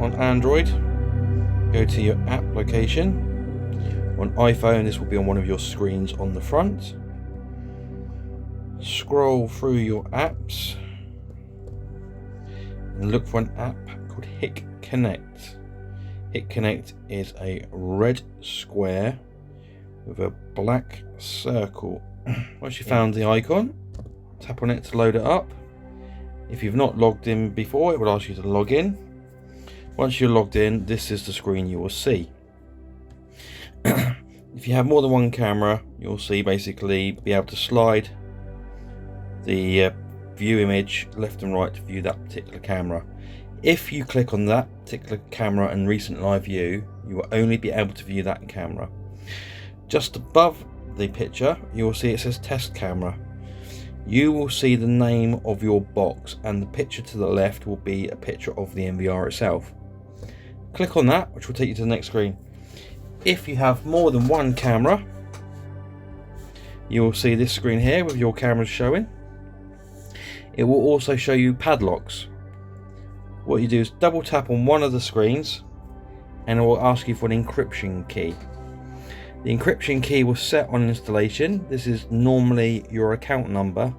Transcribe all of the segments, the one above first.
On Android, go to your app location. On iPhone, this will be on one of your screens on the front. Scroll through your apps and look for an app called Hik Connect. Hik Connect is a red square with a black circle. Once you've found the icon, tap on it to load it up. If you've not logged in before, it will ask you to log in. Once you're logged in, this is the screen you will see. If you have more than one camera, you'll see basically be able to slide the view image left and right to view that particular camera. If you click on that particular camera and recent live view, you will only be able to view that camera. Just above the picture, you will see it says test camera. You will see the name of your box, and the picture to the left will be a picture of the NVR itself. Click on that, which will take you to the next screen. If you have more than one camera, you will see this screen here with your cameras showing. It will also show you padlocks. What you do is double tap on one of the screens and it will ask you for an encryption key. The encryption key will set on installation. This is normally your account number.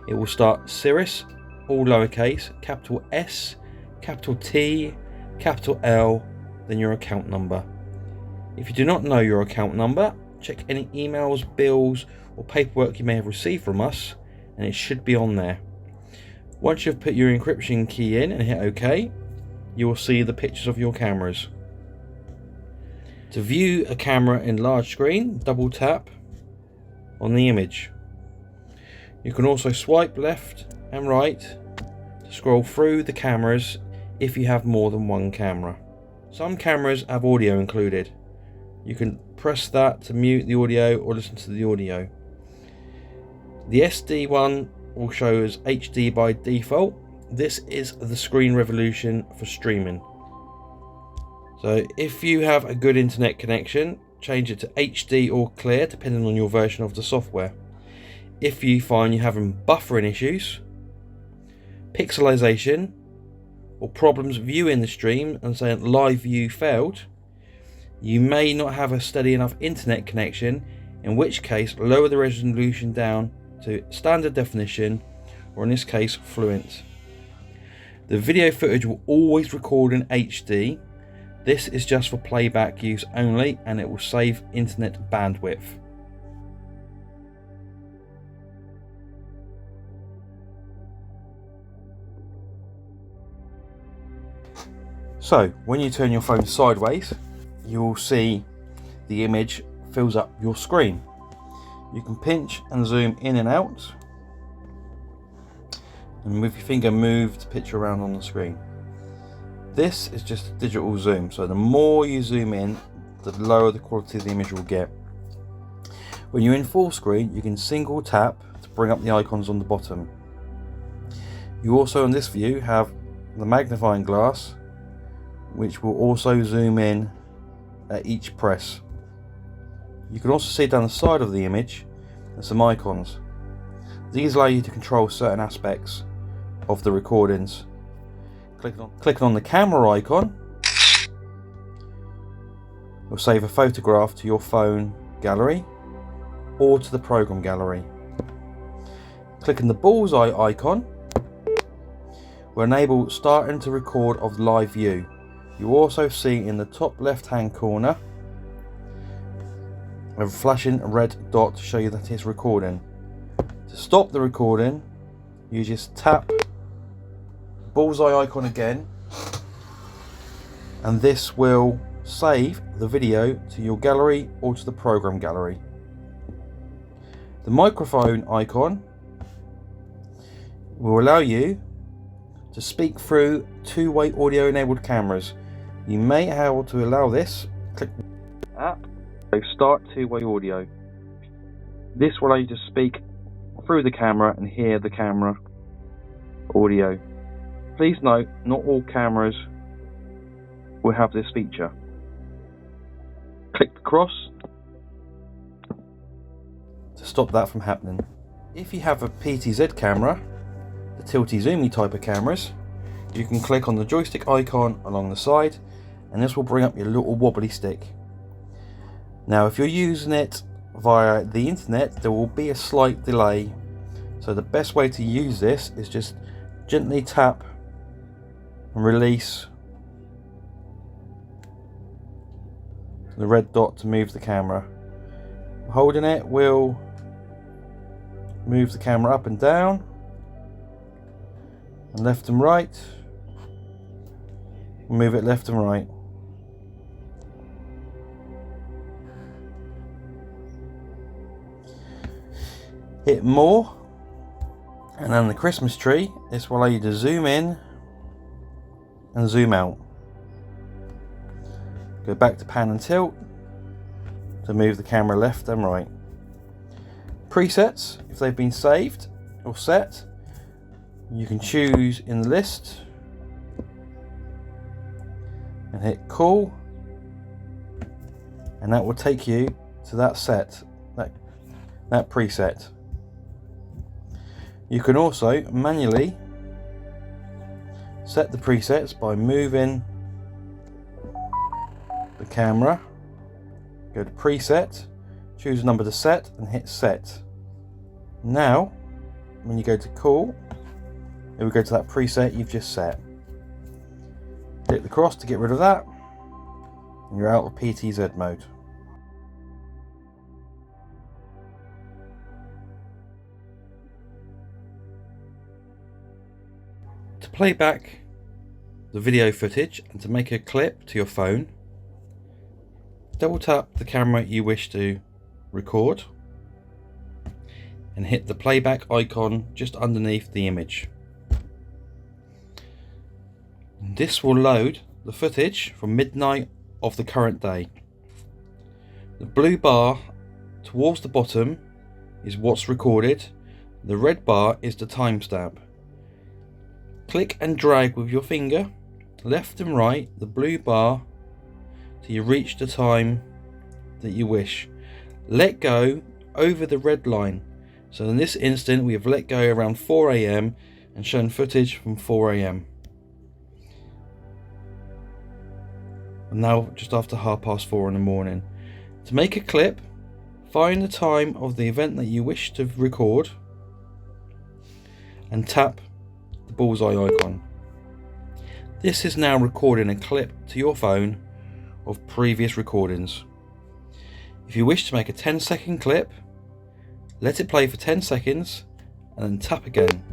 It will start Cirrus, all lowercase, capital S, capital T, capital L, then your account number. If you do not know your account number, check any emails, bills or paperwork you may have received from us, and it should be on there. Once you've put your encryption key in and hit OK, you will see the pictures of your cameras. To view a camera in large screen, double tap on the image. You can also swipe left and right to scroll through the cameras if you have more than one camera. Some cameras have audio included. You can press that to mute the audio or listen to the audio. The SD one will show as HD by default. This is the screen resolution for streaming. So if you have a good internet connection, change it to HD or clear depending on your version of the software. If you find you're having buffering issues, pixelization, or problems viewing the stream and saying live view failed, you may not have a steady enough internet connection, in which case lower the resolution down to standard definition, or in this case fluent. The video footage will always record in HD. This is just for playback use only, and it will save internet bandwidth. So when you turn your phone sideways, you will see the image fills up your screen. You can pinch and zoom in and out, and with your finger move the picture around on the screen. This is just a digital zoom, so the more you zoom in, the lower the quality of the image will get. When you're in full screen, you can single tap to bring up the icons on the bottom. You also in this view have the magnifying glass, which will also zoom in at each press. You can also see down the side of the image and some icons. These allow you to control certain aspects of the recordings. Clicking on the camera icon will save a photograph to your phone gallery or to the program gallery. Clicking the bullseye icon will enable starting to record of live view. You also see in the top left hand corner a flashing red dot to show you that it's recording. To stop the recording, you just tap bullseye icon again, and this will save the video to your gallery or to the program gallery. The microphone icon will allow you to speak through two-way audio enabled cameras. You may have to allow this. Click app, start two-way audio. This will allow you to speak through the camera and hear the camera audio. Please note, not all cameras will have this feature. Click the cross to stop that from happening. If you have a PTZ camera, the tilty zoomy type of cameras, you can click on the joystick icon along the side, and this will bring up your little wobbly stick. Now if you're using it via the internet, there will be a slight delay, so the best way to use this is just gently tap and release the red dot to move the camera. Holding it will move the camera up and down and left and right. Move it left and right. Hit more, and then the Christmas tree. This will allow you to zoom in and zoom out. Go back to pan and tilt to move the camera left and right. Presets, if they've been saved or set, you can choose in the list and hit cool, and that will take you to that set, that preset. You can also manually set the presets by moving the camera, go to preset, choose a number to set and hit set. Now when you go to cool, it will go to that preset you've just set. Hit the cross to get rid of that, and you're out of PTZ mode. To play back the video footage and to make a clip to your phone, double tap the camera you wish to record and hit the playback icon just underneath the image. This will load the footage from midnight of the current day. The blue bar towards the bottom is what's recorded, the red bar is the timestamp. Click and drag with your finger left and right the blue bar till you reach the time that you wish. Let go over the red line. So in this instant we have let go around 4 AM and shown footage from 4 AM. And now just after 4:30 in the morning. To make a clip, find the time of the event that you wish to record and tap the bullseye icon. This is now recording a clip to your phone of previous recordings. If you wish to make a 10-second clip, let it play for 10 seconds and then tap again.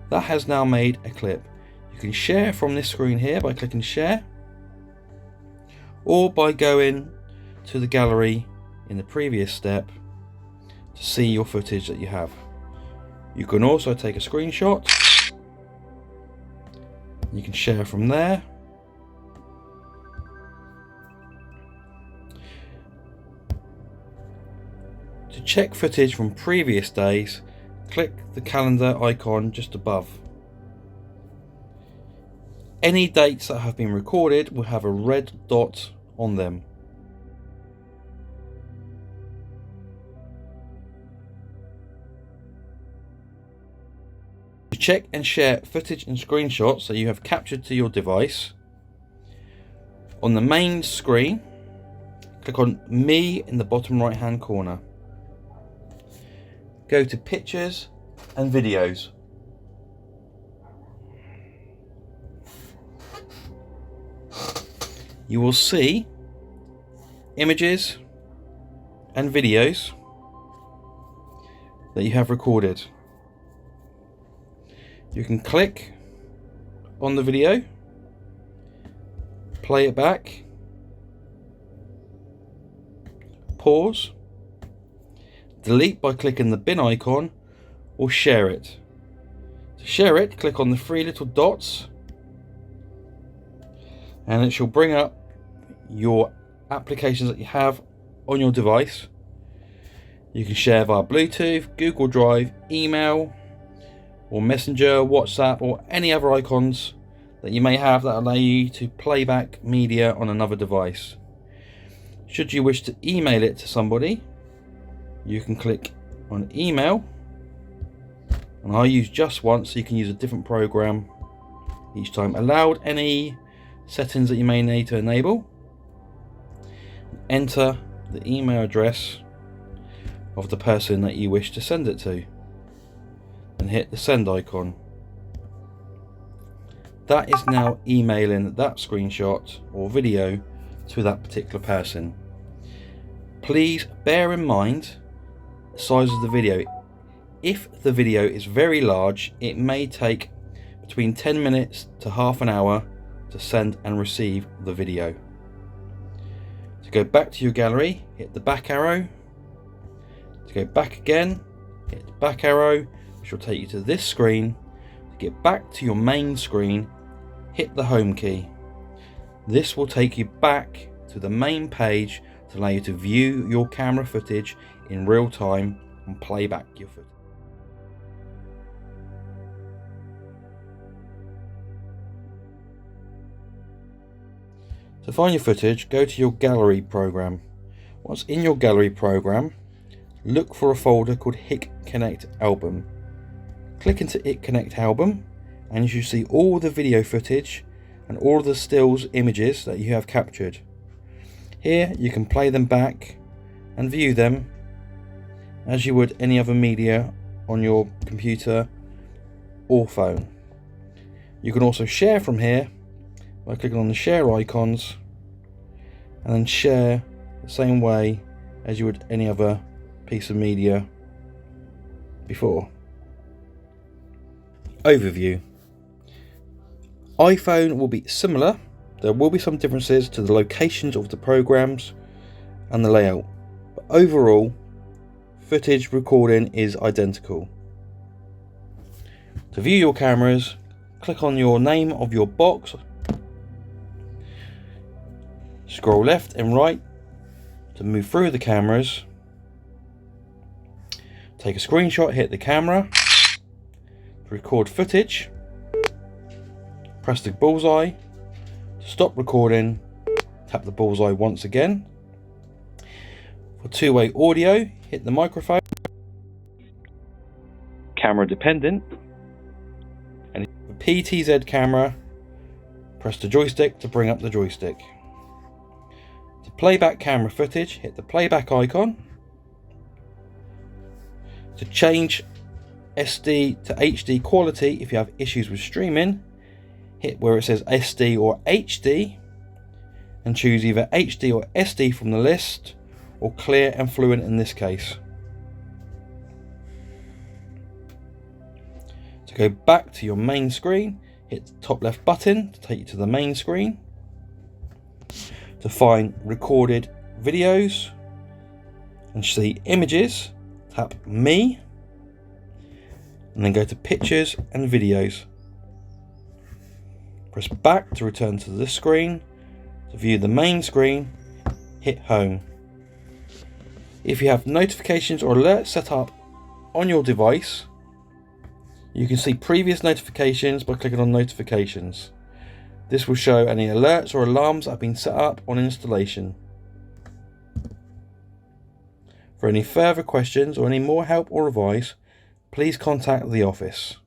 That has now made a clip. You can share from this screen here by clicking share, or by going to the gallery in the previous step to see your footage that you have. You can also take a screenshot. You can share from there. To check footage from previous days, click the calendar icon just above. Any dates that have been recorded will have a red dot on them. To check and share footage and screenshots that you have captured to your device, on the main screen, click on Me in the bottom right hand corner. Go to Pictures and Videos. You will see images and videos that you have recorded. You can click on the video, play it back, pause, delete by clicking the bin icon, or share it. To share it, click on the 3 little dots and it shall bring up your applications that you have on your device. You can share via Bluetooth, Google Drive, email, or Messenger, WhatsApp, or any other icons that you may have that allow you to play back media on another device. Should you wish to email it to somebody, you can click on email, and I use just once, so you can use a different program each time. Allowed any settings that you may need to enable. Enter the email address of the person that you wish to send it to and hit the send icon. That is now emailing that screenshot or video to that particular person. Please bear in mind the size of the video. If the video is very large, it may take between 10 minutes to half an hour to send and receive the video. To go back to your gallery, hit the back arrow. To go back again, hit the back arrow, which will take you to this screen. To get back to your main screen, hit the home key. This will take you back to the main page to allow you to view your camera footage in real time and play back your footage. To find your footage, go to your gallery program. Once in your gallery program, look for a folder called Hik Connect Album. Click into Hik Connect Album and you should see all the video footage and all of the stills images that you have captured. Here you can play them back and view them as you would any other media on your computer or phone. You can also share from here by clicking on the share icons and then share the same way as you would any other piece of media before. Overview. iPhone will be similar. There will be some differences to the locations of the programs and the layout, but overall footage recording is identical. To view your cameras, click on your name of your box, scroll left and right to move through the cameras, take a screenshot, hit the camera, to record footage, press the bullseye, to stop recording, tap the bullseye once again. For two-way audio, hit the microphone, camera dependent, and for PTZ camera, press the joystick to bring up the joystick. To playback camera footage, hit the playback icon. To change SD to HD quality, if you have issues with streaming, hit where it says SD or HD and choose either HD or SD from the list, or clear and fluent in this case. To go back to your main screen, hit the top left button to take you to the main screen. To find recorded videos and see images, tap Me and then go to Pictures and Videos. Press back to return to this screen. To view the main screen, hit Home. If you have notifications or alerts set up on your device, you can see previous notifications by clicking on Notifications. This will show any alerts or alarms that have been set up on installation. For any further questions or any more help or advice, please contact the office.